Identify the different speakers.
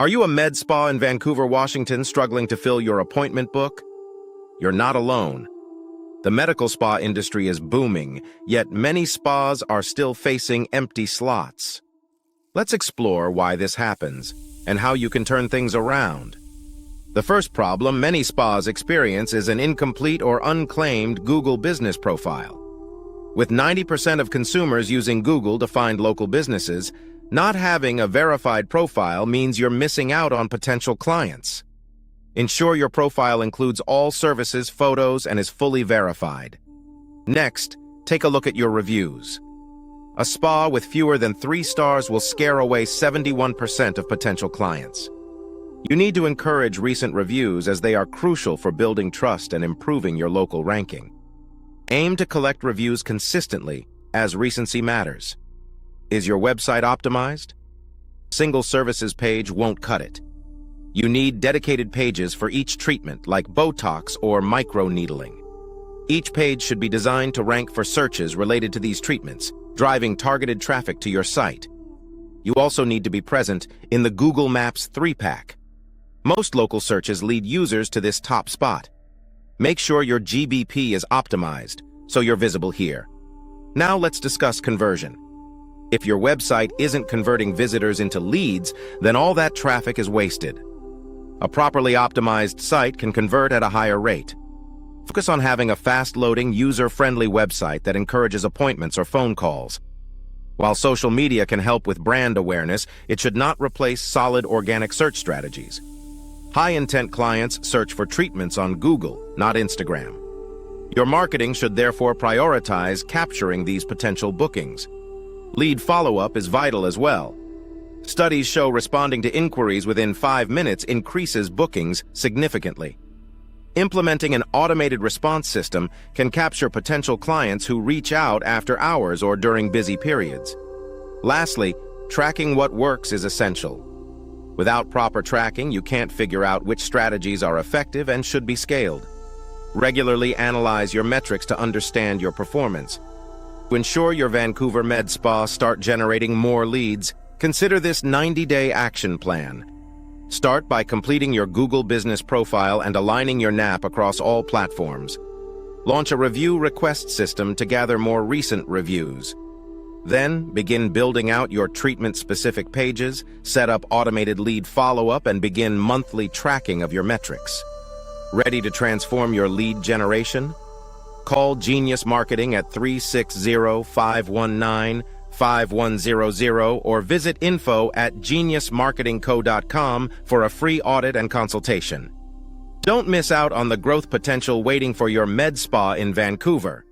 Speaker 1: Are you a med spa in Vancouver, Washington, struggling to fill your appointment book? You're not alone. The medical spa industry is booming, yet many spas are still facing empty slots. Let's explore why this happens and how you can turn things around. The first problem many spas experience is an incomplete or unclaimed Google business profile. With 90% of consumers using Google to find local businesses, not having a verified profile means you're missing out on potential clients. Ensure your profile includes all services, photos, and is fully verified. Next, take a look at your reviews. A spa with fewer than 3 stars will scare away 71% of potential clients. You need to encourage recent reviews as they are crucial for building trust and improving your local ranking. Aim to collect reviews consistently, as recency matters. Is your website optimized? Single services page won't cut it. You need dedicated pages for each treatment, like Botox or microneedling. Each page should be designed to rank for searches related to these treatments, driving targeted traffic to your site. You also need to be present in the Google Maps 3-pack. Most local searches lead users to this top spot. Make sure your GBP is optimized, so you're visible here. Now let's discuss conversion. If your website isn't converting visitors into leads, then all that traffic is wasted. A properly optimized site can convert at a higher rate. Focus on having a fast-loading, user-friendly website that encourages appointments or phone calls. While social media can help with brand awareness, it should not replace solid organic search strategies. High-intent clients search for treatments on Google, not Instagram. Your marketing should therefore prioritize capturing these potential bookings. Lead follow-up is vital as well. Studies show responding to inquiries within 5 minutes increases bookings significantly. Implementing an automated response system can capture potential clients who reach out after hours or during busy periods. Lastly, tracking what works is essential. Without proper tracking, you can't figure out which strategies are effective and should be scaled. Regularly analyze your metrics to understand your performance. To ensure your Vancouver Med Spa start generating more leads, consider this 90-day action plan. Start by completing your Google business profile and aligning your NAP across all platforms. Launch a review request system to gather more recent reviews. Then, begin building out your treatment-specific pages, set up automated lead follow-up, and begin monthly tracking of your metrics. Ready to transform your lead generation? Call Genius Marketing at 360-519-5100 or visit info@geniusmarketingco.com for a free audit and consultation. Don't miss out on the growth potential waiting for your med spa in Vancouver.